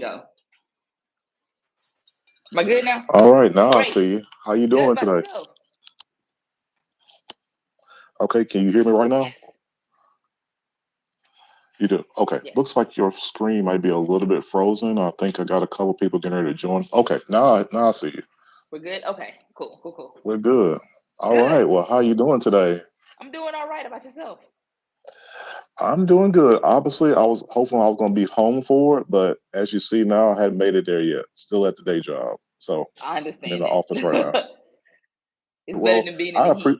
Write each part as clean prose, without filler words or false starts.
go. Am I good now? All right, now I Great. see you. How you Good doing about today? yourself. Okay, can you hear me right now? Yes. You do. Okay. Yes. Looks like your screen might be a little bit frozen. I think I got a couple people getting ready to join us. Okay, now I see you. We're good? Okay. Cool. Cool. Cool. We're good. All Good. right. Well, how you doing today? I'm doing all right about yourself. I'm doing good. Obviously, I was hoping I was going to be home for it, but as you see now, I hadn't made it there yet. Still at the day job, so I I'm in understand the office right now. that. It's better Well, than being in I the heat.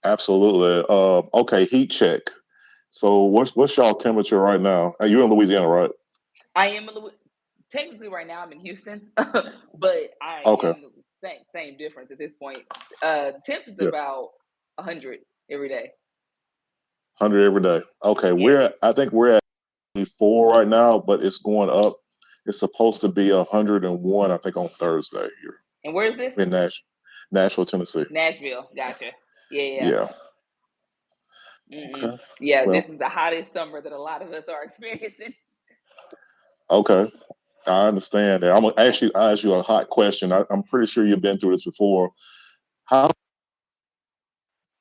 absolutely. Okay, heat check. So, what's y'all temperature right now? You're in Louisiana, right? I am a little technically right now I'm in Houston, but I Okay. am same difference at this point. Temp is Yeah. about 100 every day. 100 every day. Okay, Yes. I think we're at 4 right now, but it's going up. It's supposed to be 101, I think, on Thursday here And where is this? in Nashville, Tennessee. Nashville. Gotcha. Yeah, yeah. Yeah. Mm-mm. Okay. Yeah, this Well, is the hottest summer that a lot of us are experiencing. okay. I understand that. I'm gonna actually ask you a hot question. I'm pretty sure you've been through this before. How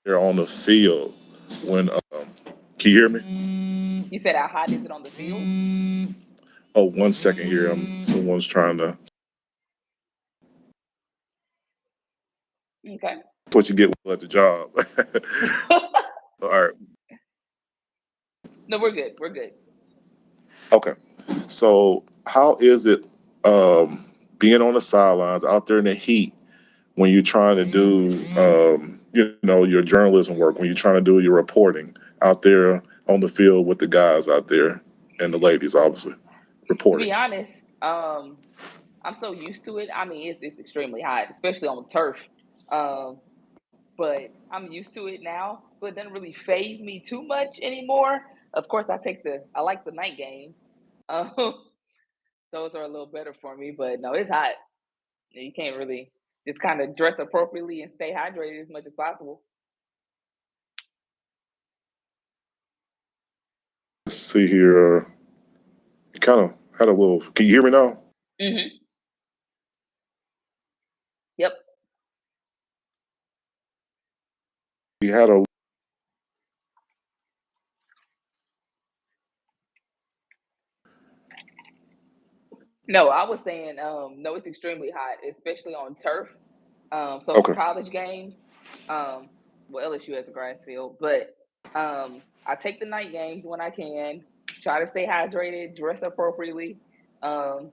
they're on the field when can you hear me? You said how hot is it on the field? Oh, 1 second here. Someone's trying to Okay. what you get at the job. All right. No, we're good. We're good. Okay. So, how is it being on the sidelines out there in the heat when you're trying to do, your journalism work, when you're trying to do your reporting out there on the field with the guys out there and the ladies, obviously, To be reporting? honest, I'm so used to it. I mean, it's extremely hot, especially on the turf. Um, but I'm used to it now, so it doesn't really phase me too much anymore. Of course, I like the night games. Um, those are a little better for me, but no, it's hot. You can't really just kind of dress appropriately and stay hydrated as much as possible. Let's see here. You kind of had a little. Can you hear me now? Hmm. Yep. You had a. No, I was saying, no, it's extremely hot, especially on turf. So for Okay. college games, um, well, LSU has a grass field, but I take the night games when I can, try to stay hydrated, dress appropriately, um,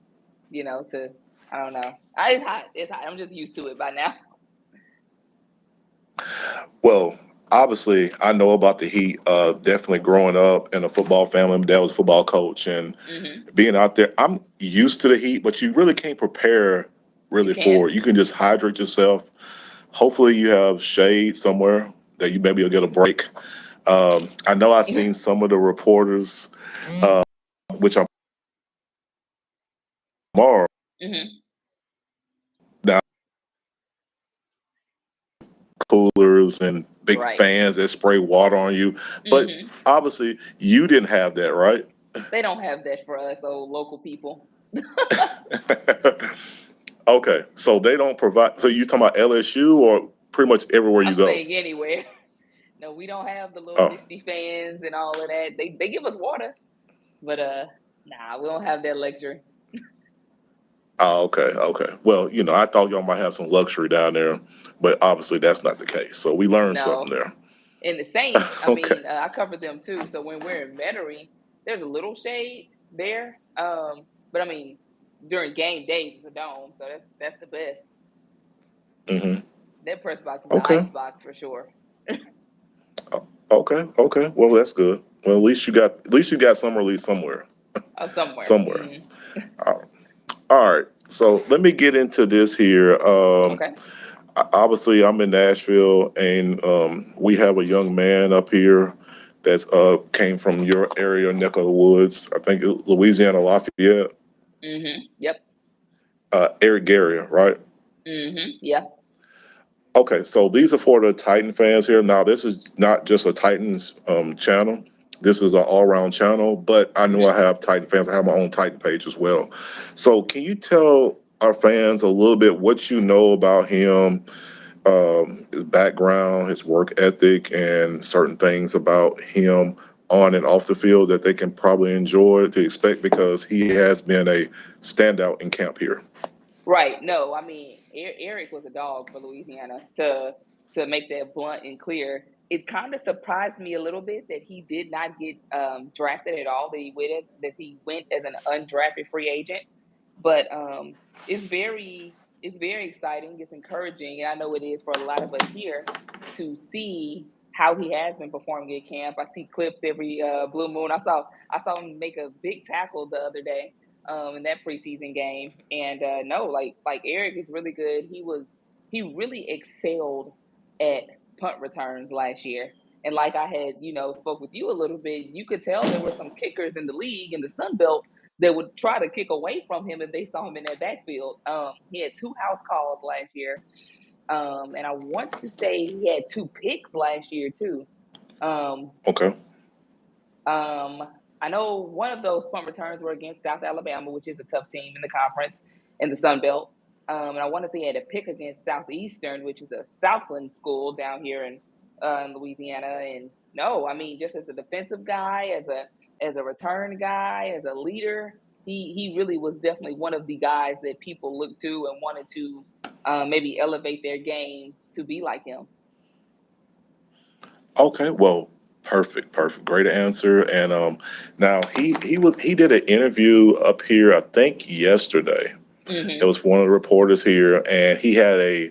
to, I don't know. It's hot. It's hot. I'm just used to it by now. Well, obviously, I know about the heat. Definitely growing up in a football family, my dad was a football coach, and Hmm. being out there, I'm used to the heat, but you really can't prepare You really for can't. it. You can just hydrate yourself. Hopefully, you have shade somewhere that you maybe will get a break. I know I've seen some of the reporters, uh, which I'm tomorrow Hmm. now, coolers and big Right. fans that spray water on you. But Hmm. obviously, you didn't have that, right? They don't have that for us old local people. Okay, so they don't provide. So you talking about LSU or pretty much everywhere you I'm go? saying anywhere. No, we don't have the little Oh, misty fans and all of that. They give us water, but nah, we don't have that luxury. okay, okay. Well, I thought y'all might have some luxury down there, but obviously that's not the case. So we learned something No. there. And the Saints, I Okay. mean, I cover them too. So when we're in Metairie, there's a little shade there. But I mean, during game days, it's a dome, so that's the best. Hmm. That press box is an Okay. ice box for sure. Okay. Okay. Well, that's good. Well, at least you got some release somewhere. Oh, somewhere. Somewhere. All all right. So let me get into this here. Okay. Obviously, I'm in Nashville, and we have a young man up here that's came from your area, neck of the woods. I think Louisiana Lafayette. Yep. Eric Gary, right? Yeah. Okay, so these are for the Titan fans here. Now, this is not just a Titans channel. This is an all around channel, but I know I Hmm. have Titan fans. I have my own Titan page as well. So, can you tell our fans a little bit what you know about him, his background, his work ethic, and certain things about him on and off the field that they can probably enjoy to expect because he has been a standout in camp here? Right. No, I mean Eric was a dog for Louisiana. To make that blunt and clear, it kind of surprised me a little bit that he did not get drafted at all. That he went as an undrafted free agent. But it's very exciting. It's encouraging, and I know it is for a lot of us here to see how he has been performing at camp. I see clips every blue moon. I saw him make a big tackle the other day in that preseason game. And no, like Eric is really good. He really excelled at punt returns last year. And like I had, spoke with you a little bit, you could tell there were some kickers in the league in the Sun Belt that would try to kick away from him if they saw him in that backfield. He had two house calls last year, and I want to say he had two picks last year too. Um, Okay. um, I know one of those punt returns were against South Alabama, which is a tough team in the conference in the Sun Belt. And I want to say he had a pick against Southeastern, which is a Southland school down here in Louisiana. And no, I mean, just as a defensive guy, as a return guy, as a leader, he really was definitely one of the guys that people looked to and wanted to maybe elevate their game to be like him. Okay, well, perfect, perfect, great answer. And now he did an interview up here, I think yesterday. It Hmm. was for one of the reporters here, and he had a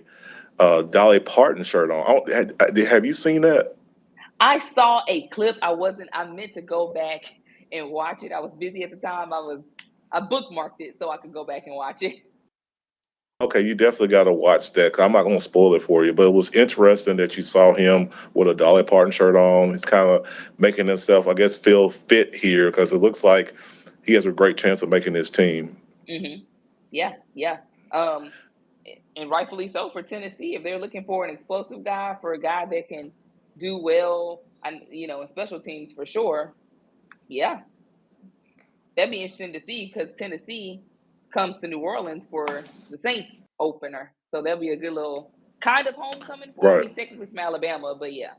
Dolly Parton shirt on. Have you seen that? I saw a clip. I meant to go back and watch it. I was busy at the time. I bookmarked it so I could go back and watch it. Okay, you definitely got to watch that. 'Cause I'm not going to spoil it for you, but it was interesting that you saw him with a Dolly Parton shirt on. He's kind of making himself, I guess, feel fit here because it looks like he has a great chance of making his team. Hmm. Yeah, yeah. Um, and rightfully so for Tennessee. If they're looking for an explosive guy, for a guy that can do well, and in special teams for sure. Yeah, that'd be interesting to see because Tennessee comes to New Orleans for the Saints opener, so that'll be a good little kind of homecoming for him. Right. He's technically from Alabama, but yeah.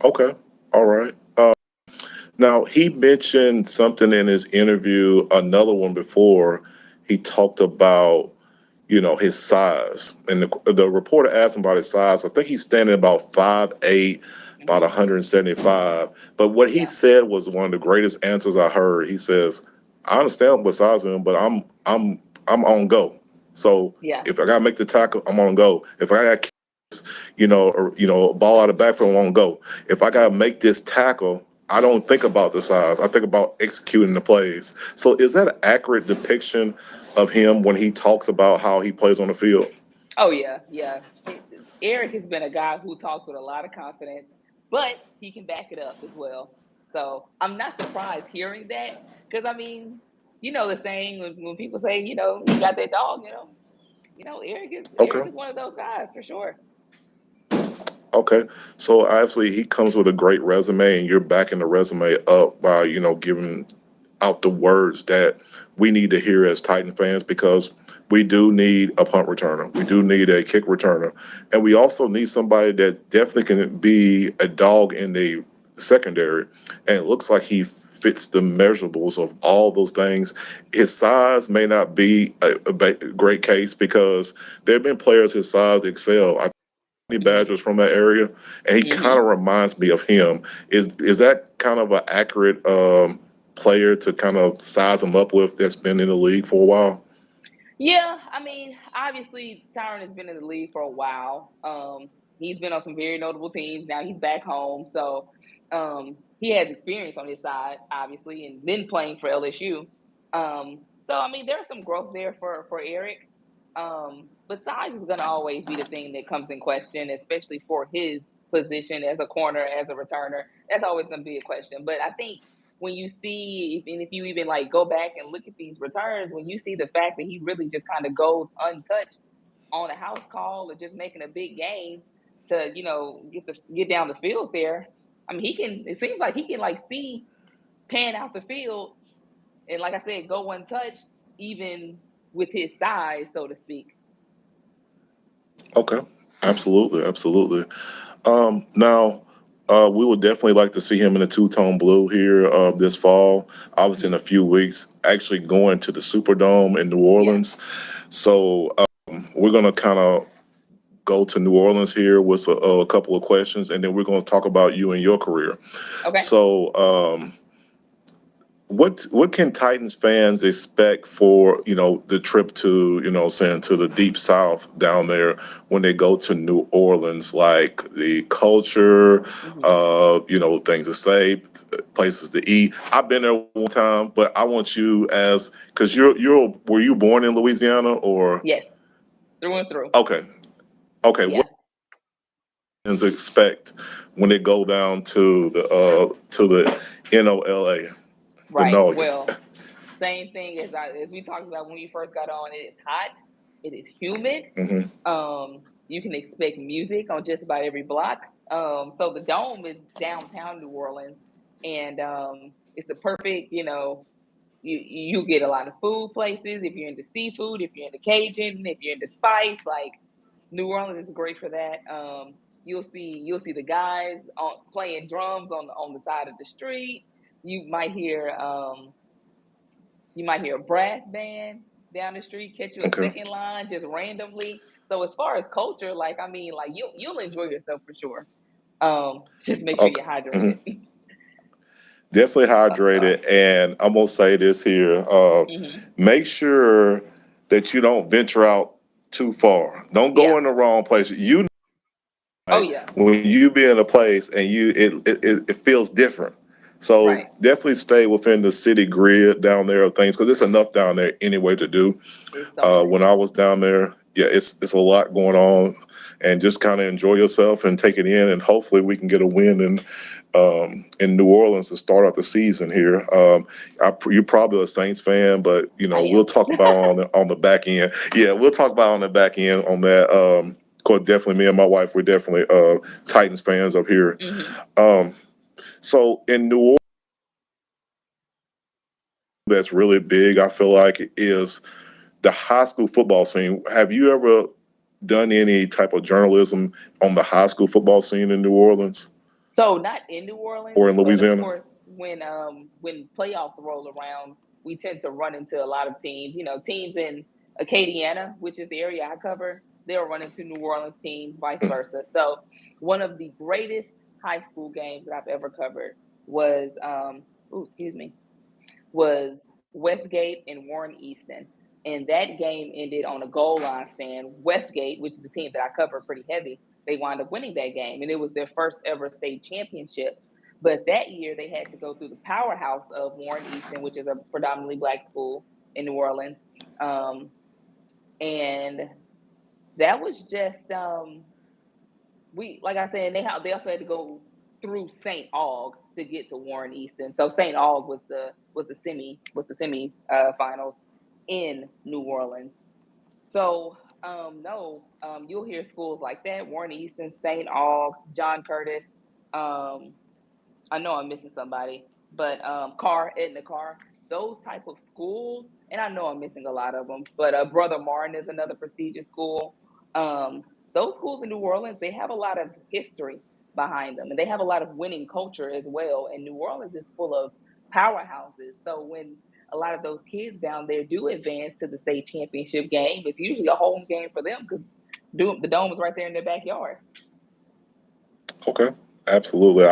Okay. All right. Now, he mentioned something in his interview, another one before. He talked about, his size. And the reporter asked him about his size. I think he's standing about 5'8", about Hmm. 175. But what he Yeah. said was one of the greatest answers I heard. He says, I understand what size of him, but I'm on go. So Yeah. if I gotta make the tackle, I'm on go. If I got ball out of backfield, I won't go. If I gotta make this tackle, I don't think about the size. I think about executing the plays. So is that an accurate depiction of him when he talks about how he plays on the field? Oh yeah, yeah. Eric has been a guy who talks with a lot of confidence, but he can back it up as well. So I'm not surprised hearing that because I mean, the saying when people say, he got that dog, Eric Okay. is one of those guys for sure. Okay. So obviously he comes with a great resume and you're backing the resume up by, giving out the words that we need to hear as Titan fans because we do need a punt returner. We do need a kick returner. And we also need somebody that definitely can be a dog in the secondary. And it looks like he fits the measurables of all those things. His size may not be a great case because there have been players his size excel. Hmm. Badgers from that area, and he kind of Hmm. reminds me of him. Is that kind of an accurate player to kind of size him up with that's been in the league for a while? Yeah, I mean, obviously Tyron has been in the league for a while. He's been on some very notable teams. Now he's back home, so he has experience on his side, obviously, and then playing for LSU. So I mean, there's some growth there for Eric. But size is going to always be the thing that comes in question, especially for his position as a corner, as a returner. That's always going to be a question. But I think when you see, and if you even like go back and look at these returns, when you see the fact that he really just kind of goes untouched on a house call or just making a big game to get down the field there, I mean, he can. It seems like he can like see pan out the field, and like I said, go untouched, even with his size, so to speak. Okay. Absolutely. Absolutely. Now, we would definitely like to see him in a two-tone blue here this fall. Obviously, in a Mhm. few weeks, actually going to the Superdome in New Yeah. Orleans. So we're going to kind of go to New Orleans here with a couple of questions, and then we're going to talk about you and your career. Okay. So, what can Titans fans expect for the trip to saying to the deep South down there when they go to New Orleans, like the culture, Hmm. things to say, places to eat. I've been there one time, but I want you as because you're were you born in Louisiana or Yes. Through and through. okay, okay, what Yeah. fans expect when they go down to the NOLA, the Right. Nolia. Well, same thing as we talked about when you first got on. It is hot. It is humid. Hmm. You can expect music on just about every block. So the Dome is downtown New Orleans, and it's the perfect. You get a lot of food places if you're into seafood, if you're into Cajun, if you're into spice. Like New Orleans is great for that. You'll see the guys playing drums on the side of the street. You might hear um, you might hear a brass band down the street, catch you a Okay. second line just randomly. So as far as culture, like I mean, like you'll enjoy yourself for sure. Just make sure Okay. you're Hmm. hydrated. Definitely Uh, hydrated. And I'm gonna say this here: hmm. make sure that you don't venture out too far. Don't go Yeah. in the wrong place. You know, Oh right, yeah. when you be in a place and it feels different. So Right. definitely stay within the city grid down there of things because there's enough down there anyway to do. It's so much. When I was down there, yeah, it's a lot going on, and just kind of enjoy yourself and take it in, and hopefully we can get a win in New Orleans to start out the season here. You're probably a Saints fan, but I we'll am. talk about on the back end. Yeah, we'll talk about on the back end on that. Of course, definitely me and my wife, we're definitely Titans fans up here. Hmm. Um, so in New Orleans, that's really big. I feel like it is the high school football scene. Have you ever done any type of journalism on the high school football scene in New Orleans So not in New Orleans, or in but of Louisiana? course, when playoffs roll around, we tend to run into a lot of teams. Teams in Acadiana, which is the area I cover, they'll run into New Orleans teams, vice versa. So one of the greatest high school games that I've ever covered was excuse me, was Westgate and Warren Easton. And that game ended on a goal line stand. Westgate, which is the team that I cover pretty heavy, they wound up winning that game. And it was their first ever state championship. But that year, they had to go through the powerhouse of Warren Easton, which is a predominantly black school in New Orleans. Um, and that was just we like I said, they also had to go through St. Aug to get to Warren Easton. So St. Aug was the semi finals in New Orleans. So no, you'll hear schools like that: Warren Easton, St. Aug, John Curtis. Um, I know I'm missing somebody, but Carr, Edna Carr, those type of schools, and I know I'm missing a lot of them, but Brother Martin is another prestigious school. Um, those schools in New Orleans, they have a lot of history behind them, and they have a lot of winning culture as well. And New Orleans is full of powerhouses. So when a lot of those kids down there do advance to the state championship game, it's usually a home game for them because the dome is right there in their backyard. Okay, absolutely.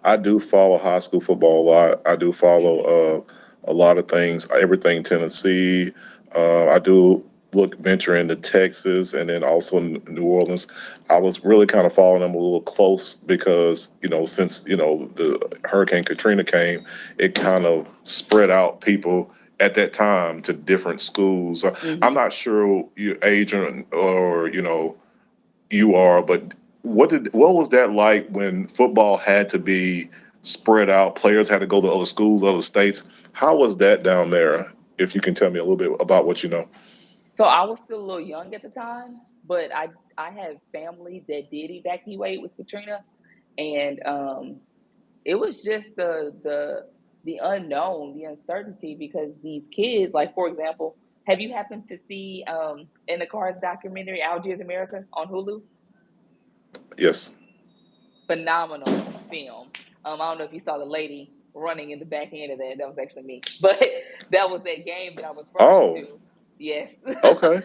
I do follow high school football a lot. I do follow Hmm. a lot of things, everything Tennessee. I do look venture into Texas and then also in New Orleans. I was really kind of following them a little close because since the Hurricane Katrina came, it kind of spread out people at that time to different schools. I'm Hmm. not sure your age or you are, but what was that like when football had to be spread out? Players had to go to other schools, other states. How was that down there? If you can tell me a little bit about what you know. So I was still a little young at the time, but I had family that did evacuate with Katrina, and it was just the unknown, the uncertainty, because these kids, like for example, have you happened to see in the Cars documentary Algiers America on Hulu? Yes. Phenomenal film. I don't know if you saw the lady running in the back end of that. That was actually me, but that was that game that I was referring Oh, to. Yes, okay.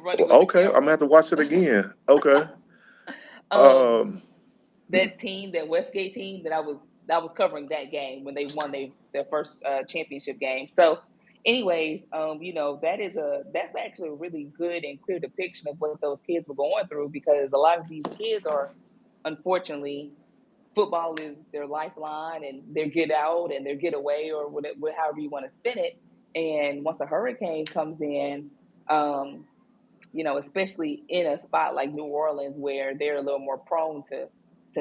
running with the Okay. I'm gonna camera. have to watch it again. Okay. um, Um, that team, that Westgate team, that was covering that game when they won their first championship game. So, anyways, that's actually a really good and clear depiction of what those kids were going through, because a lot of these kids are, unfortunately, football is their lifeline and their get out and their getaway, or whatever, however you want to spin it. And once a hurricane comes in, um, especially in a spot like New Orleans where they're a little more prone to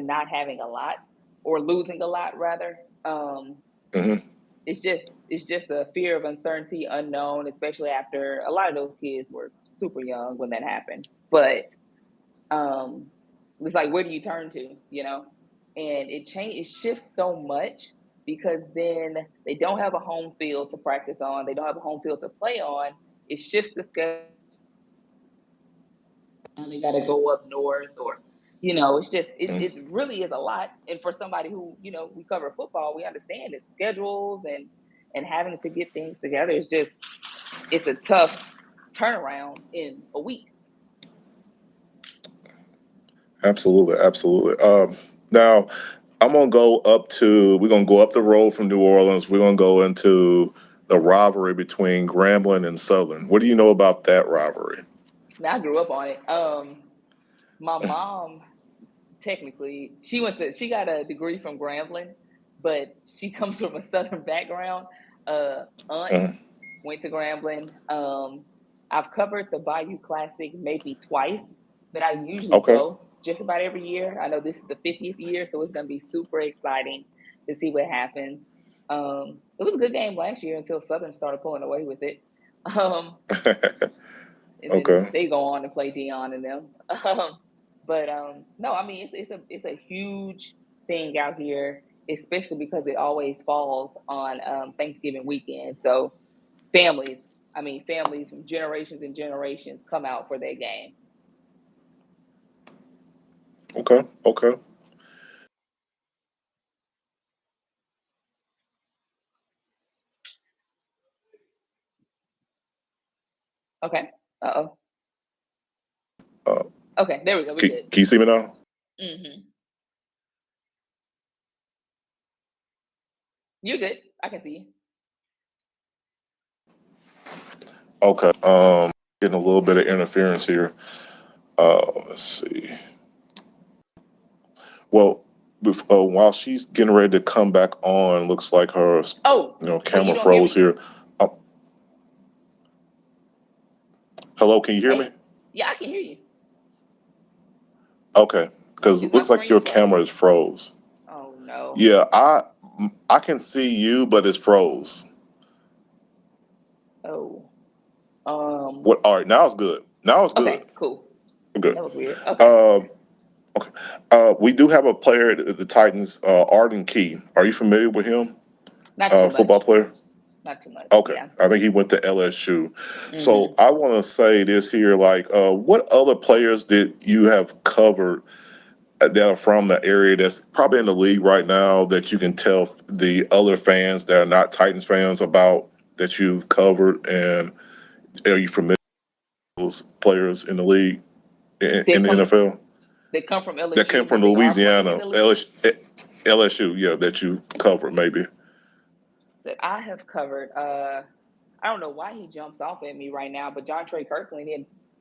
not having a lot, or losing a lot rather. mhm. It's just a fear of uncertainty, unknown, especially after a lot of those kids were super young when that happened. But um, it's like, where do you turn to, And it shifts so much, because then they don't have a home field to practice on, they don't have a home field to play on. It shifts the schedule. Now they got to go up north, or it's just it really is a lot. And for somebody who, we cover football, we understand it, schedules and having to get things together. It's a tough turnaround in a week. Absolutely, absolutely. Now, we're gonna go up the road from New Orleans. We're gonna go into the rivalry between Grambling and Southern. What do you know about that rivalry? I grew up on it. My mom, technically, she got a degree from Grambling, but she comes from a Southern background. Aunt Mhm. went to Grambling. I've covered the Bayou Classic maybe twice, but I usually Okay. go just about every year. I know this is the 50th year, so it's going to be super exciting to see what happens. It was a good game last year until Southern started pulling away with it. Um, and then Okay. they go on to play Dion and them. But no, I mean it's a huge thing out here, especially because it always falls on Thanksgiving weekend. So families, families from generations and generations come out for their game. Okay. Okay. Okay. Uh oh. Uh, Okay. There we go. We can, good. can you see me now? Hmm. You're good. I can see you. Okay. Getting a little bit of interference here. Let's see. Well, while she's getting ready to come back on, looks like her, Oh, wait. You camera don't hear froze me? here. Uh, Hello, can you hear me? Hey. Yeah, I can hear you. Okay, because Is it my looks like screen your froze? camera is froze. Oh no. Yeah, I can see you, but it's froze. Oh. Um. What? All right, now it's good. Now it's good. Okay. Cool. We're good. That was weird. Okay. Um, okay. We do have a player at the Titans, Arden Key. Are you familiar with him? Not too Football much. player. Not too much. Okay, Yeah. I think he went to LSU. So Hmm. I want to say this here, like, what other players did you have covered that are from the area that's probably in the league right now that you can tell the other fans that are not Titans fans about that you've covered, and are you familiar with those players in the league They in the come. NFL They come from that came LSU, from but they are playing in Louisiana, the league LSU, yeah, that you covered maybe? that I have covered. I don't know why he jumps off at me right now, but John Trey Kirkland,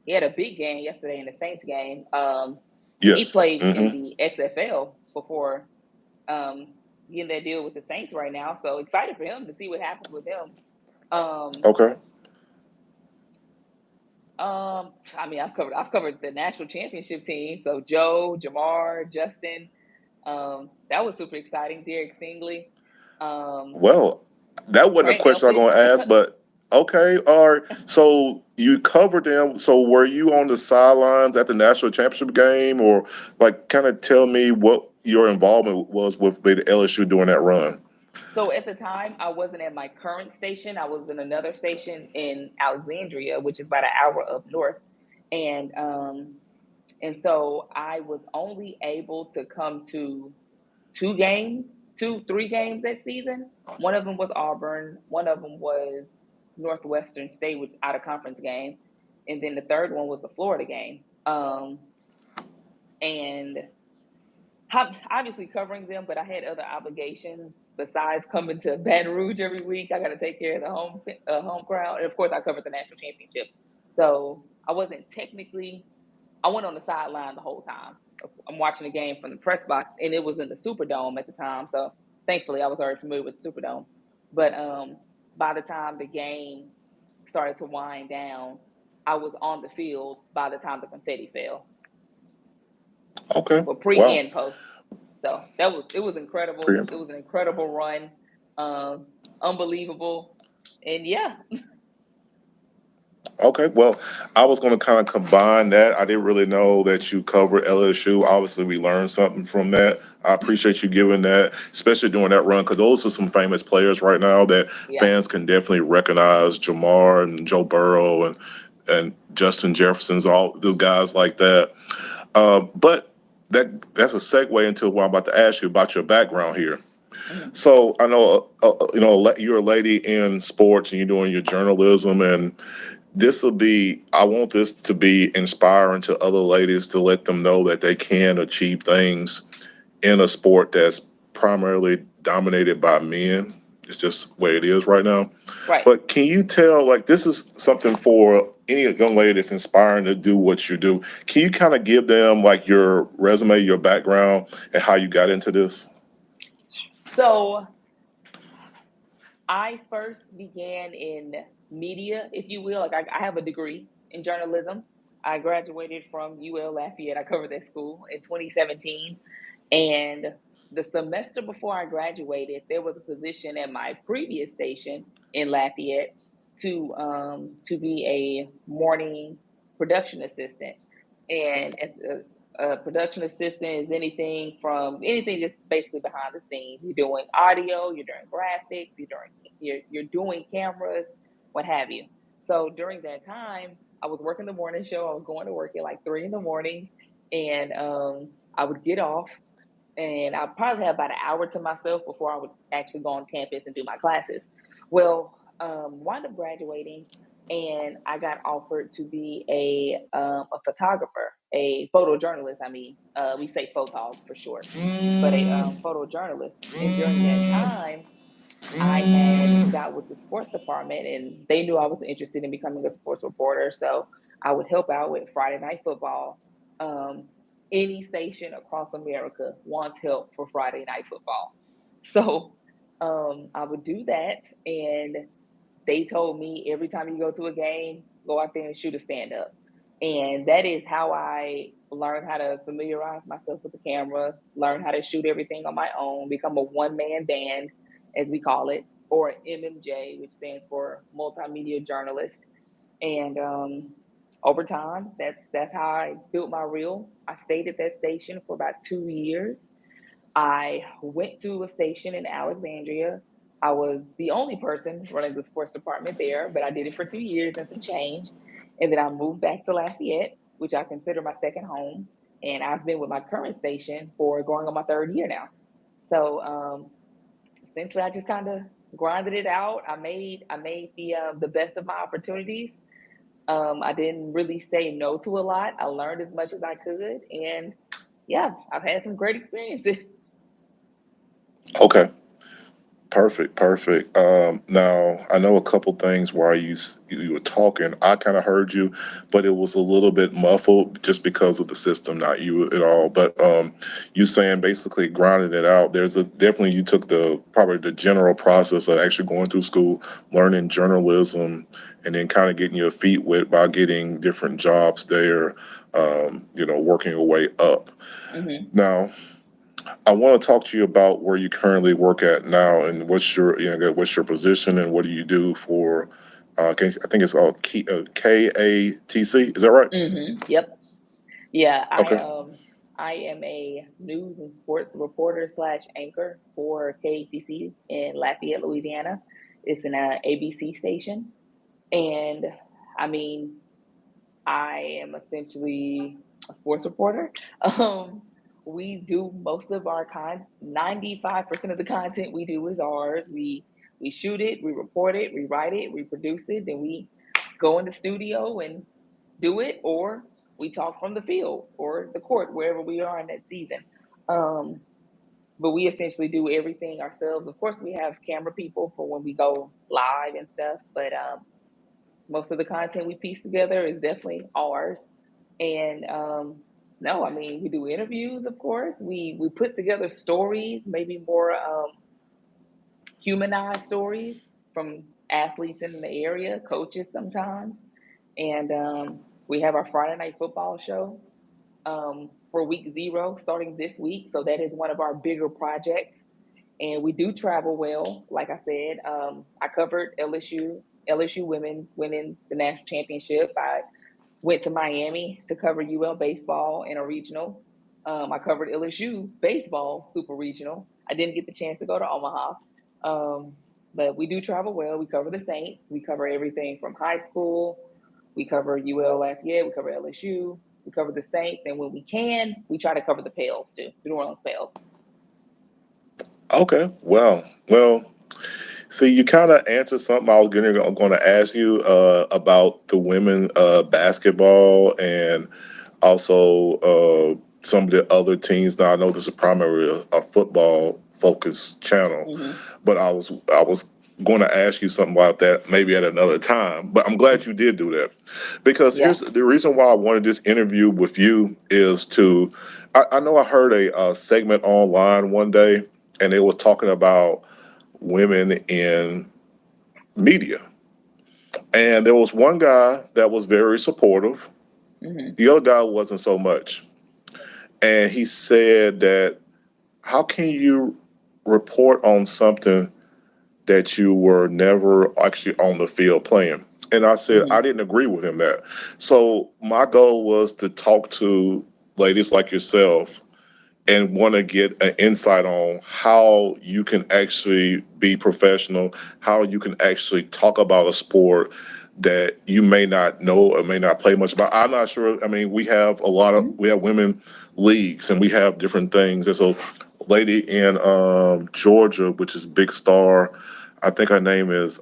he had a big game yesterday in the Saints game. He Yes. played in Mm-hmm. the XFL before getting that deal with the Saints right now. So excited for him to see what happens with him. Um, Okay. I've covered the national championship team. So Joe, Jamar, Justin. That was super exciting. Derek Stingley, um, Well, that wasn't a Grant question I was Delpit. going to ask, but okay. All right. So you covered them. So were you on the sidelines at the national championship game, or like, kind of tell me what your involvement was with LSU during that run? So at the time, I wasn't at my current station. I was in another station in Alexandria, which is about an hour up north, and so I was only able to come to three games that season. One of them was Auburn. One of them was Northwestern State, which out of conference game, and then the third one was the Florida game. And obviously covering them, but I had other obligations besides coming to Baton Rouge every week. I got to take care of the home crowd, and of course, I covered the national championship. So I wasn't technically. I went on the sideline the whole time. I'm watching the game from the press box, and it was in the Superdome at the time. So thankfully, I was already familiar with the Superdome. But by the time the game started to wind down, I was on the field by the time the confetti fell Okay. for pre Wow. and post. So it was incredible. Pretty It was an incredible run, unbelievable, and yeah. Okay, well, I was going to kind of combine that. I didn't really know that you covered LSU. Obviously, we learned something from that. I appreciate you giving that, especially during that run, because those are some famous players right now that Yeah. fans can definitely recognize. Jamar and Joe Burrow and Justin Jefferson's, all the guys like that. But that's a segue into what I'm about to ask you about your background here. Mm-hmm. So I know, you're a lady in sports and you're doing your journalism, and I want this to be inspiring to other ladies to let them know that they can achieve things in a sport that's primarily dominated by men. It's just the way it is right now. Right. But can you tell, like, this is something for any young lady that's inspiring to do what you do? Can you kind of give them, like, your resume, your background, and how you got into this? So I first began in media, if you will. Like I have a degree in journalism. I graduated from UL Lafayette. I covered that school in 2017. And the semester before I graduated, there was a position at my previous station in Lafayette to be a morning production assistant. And at the production assistant is anything just basically behind the scenes. You're doing audio, you're doing graphics, you're doing cameras, what have you. So during that time, I was working the morning show. I was going to work at like 3 in the morning, and I would get off, and I probably have about an hour to myself before I would actually go on campus and do my classes. Well, wound up graduating, and I got offered to be a photographer, a photojournalist. I mean, we say photog for short, but a photojournalist. And during that time, I had got with the sports department, and they knew I was interested in becoming a sports reporter. So I would help out with Friday Night Football. Um, any station across America wants help for Friday Night Football. So I would do that. And they told me every time you go to a game, go out there and shoot a stand up. And that is how I learned how to familiarize myself with the camera, learn how to shoot everything on my own, become a one man band, as we call it, or MMJ, which stands for multimedia journalist. And over time, that's how I built my reel. I stayed at that station for about 2 years. I went to a station in Alexandria. I was the only person running the sports department there, but I did it for 2 years and some change. And then I moved back to Lafayette, which I consider my second home. And I've been with my current station for going on my third year now. So essentially, I just kind of grinded it out. I made the best of my opportunities. I didn't really say no to a lot. I learned as much as I could, and yeah, I've had some great experiences. Okay. Perfect, perfect. Now I know a couple things while you were talking. I kind of heard you, but it was a little bit muffled just because of the system, not you at all. But you saying basically grinding it out. There's a definitely you took the probably the general process of actually going through school, learning journalism, and then kind of getting your feet wet by getting different jobs there. Working your way up. Hmm. Now I want to talk to you about where you currently work at now, and what's your position, and what do you do for? I think it's called KATC. Is that right? Yep. Yeah. Okay. I am a news and sports reporter slash anchor for KATC in Lafayette, Louisiana. It's an ABC station. And I mean, I am essentially a sports reporter. Um, we do most of our 95% of the content we do is ours. We shoot it, we report it, we write it, we produce it, then we go in the studio and do it, or we talk from the field or the court, wherever we are in that season. Um, but we essentially do everything ourselves. Of course, we have camera people for when we go live and stuff, but most of the content we piece together is definitely ours. And no, I mean we do interviews, of course. We put together stories, maybe more humanized stories from athletes in the area, coaches sometimes. And we have our Friday night football show for week 0 starting this week. So that is one of our bigger projects. And we do travel well. Like I said, I covered LSU women winning the national championship. I went to Miami to cover UL baseball in a regional. I covered LSU baseball super regional. I didn't get the chance to go to Omaha, um, but we do travel well. We cover the Saints. We cover everything from high school. We cover UL Lafayette. We cover LSU. We cover the Saints, and when we can, we try to cover the Pales too, the New Orleans Pales. Okay, well, see, you kind of answered something I was going to ask you about the women basketball and also some of the other teams. Now I know this is primarily a football focused channel, Mm-hmm. but I was going to ask you something about that maybe at another time. But I'm glad you did do that because Yeah. here's the reason why I wanted this interview with you is to. I know I heard a segment online one day, and it was talking about women in media. And there was one guy that was very supportive. Mm-hmm. The other guy wasn't so much. And he said that how can you report on something that you were never actually on the field playing? And I said I Mm-hmm. didn't agree with him that. So my goal was to talk to ladies like yourself and want to get an insight on how you can actually be professional, how you can actually talk about a sport that you may not know or may not play much about. I'm not sure. I mean, we have women leagues and we have different things. There's a lady in Georgia, which is Big Star. I think her name is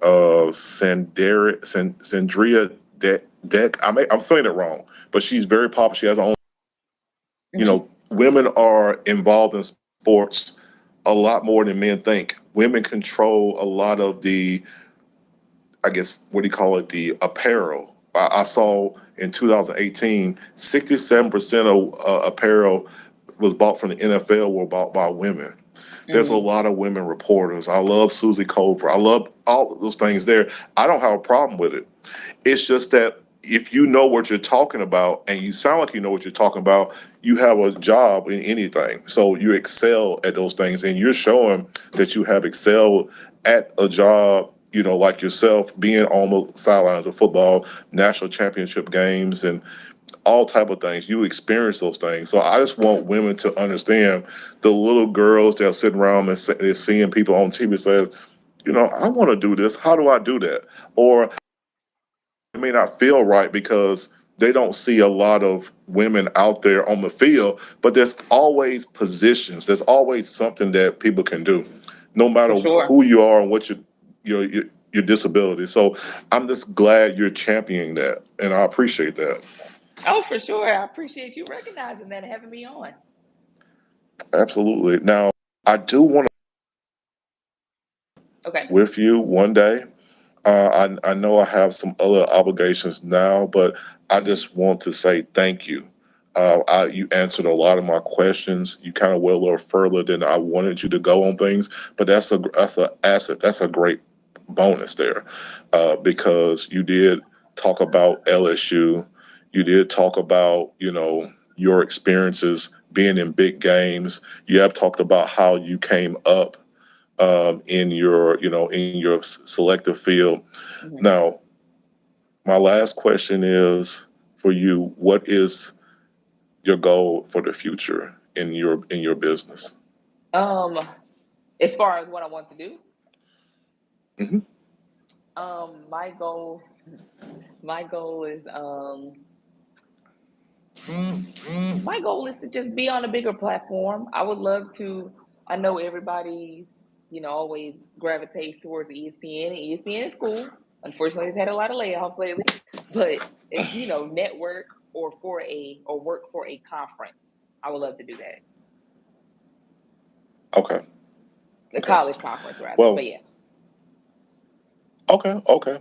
Sandria Deck. I'm saying it wrong, but she's very popular. She has her own, Mm-hmm. women are involved in sports a lot more than men think. Women control a lot of the, I guess, what do you call it, the apparel. I saw in 2018, 67% of apparel was bought from the NFL were bought by women. There's a Mm-hmm. lot of women reporters. I love Susie Colbert. I love all of those things there. I don't have a problem with it. It's just that if you know what you're talking about and you sound like you know what you're talking about, you have a job in anything. So you excel at those things and you're showing that you have excelled at a job, like yourself being on the sidelines of football, national championship games and all type of things. You experience those things. So I just want women to understand the little girls that are sitting around and they're seeing people on TV say, I want to do this. How do I do that? Or it may not feel right because they don't see a lot of women out there on the field, but there's always positions. There's always something that people can do, no For matter sure. who you are and what your disability. So I'm just glad you're championing that, and I appreciate that. Oh, for sure. I appreciate you recognizing that and having me on. Absolutely. Now, I do want to Okay. with you one day. I know I have some other obligations now, but I Mm-hmm. just want to say thank you. You answered a lot of my questions. You kind of went a little further than I wanted you to go on things, but that's a asset. That's a great bonus there, because you did talk about LSU. You did talk about your experiences being in big games. You have talked about how you came up in your selective field. Mm-hmm. Now, my last question is for you: what is your goal for the future in your business? Um, as far as what I want to do, Hmm. my goal, my goal is, my goal is to just be on a bigger platform. I would love to. I know everybody's, always gravitates towards ESPN. ESPN is cool. Unfortunately, they've had a lot of layoffs lately. But if network or work for a conference, I would love to do that. Okay. The Okay. college conference rather. But Well, yeah, okay. Okay.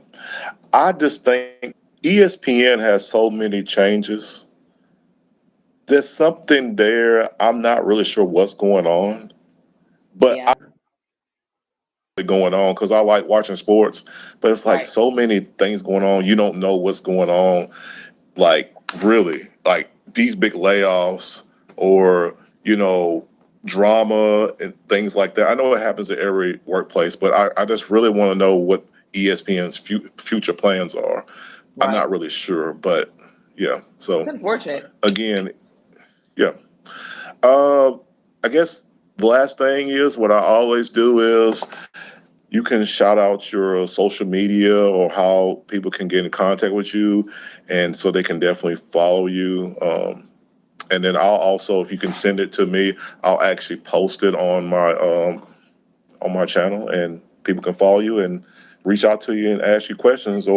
I just think ESPN has so many changes. There's something there. I'm not really sure what's going on, but yeah, going on because I like watching sports, but it's like right, so many things going on. You don't know what's going on. Like really, like these big layoffs or drama and things like that. I know it happens at every workplace, but I just really want to know what ESPN's future plans are. I'm right. not really sure, but yeah. It's So unfortunate. again, yeah. Uh, I guess the last thing is what I always do is you can shout out your social media or how people can get in contact with you, and so they can definitely follow you. And then I'll also, if you can send it to me, I'll actually post it on my channel, and people can follow you and reach out to you and ask you questions or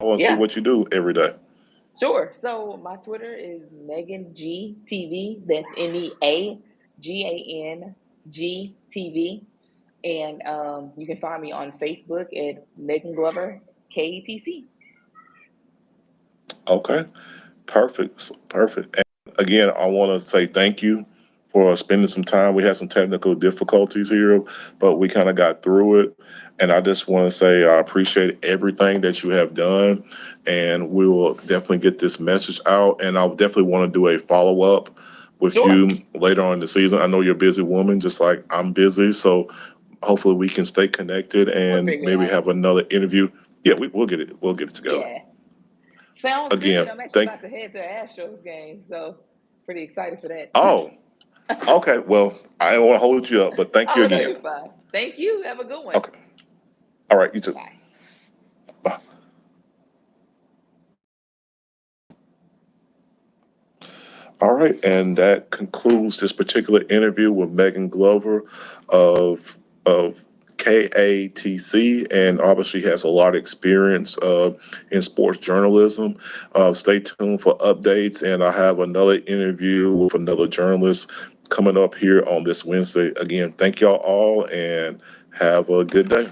and see Yeah, what you do every day. sure. So my Twitter is Megan G TV. That's MEAGANGTV. And you can find me on Facebook at Meagan Glover KTC. Okay, perfect, perfect. And again, I want to say thank you for spending some time. We had some technical difficulties here, but we kind of got through it. And I just want to say I appreciate everything that you have done, and we will definitely get this message out. And I'll definitely want to do a follow up with Sure, you later on in the season. I know you're a busy woman, just like I'm busy, so hopefully we can stay connected we'll and figure it maybe out. have another interview. Yeah, we'll get it. We'll get it together. Yeah, sounds good. Again, I'm actually thank. about to head to an Astros game, so pretty excited for that. Oh, okay. Well, I don't want to hold you up, but thank you Oh no, again. you're fine. Thank you. Have a good one. Okay. All right. You too. Bye. Bye. All right. And that concludes this particular interview with Meagan Glover of KATC, and obviously has a lot of experience in sports journalism. Stay tuned for updates, and I have another interview with another journalist coming up here on this Wednesday. Again, thank y'all all, and have a good day.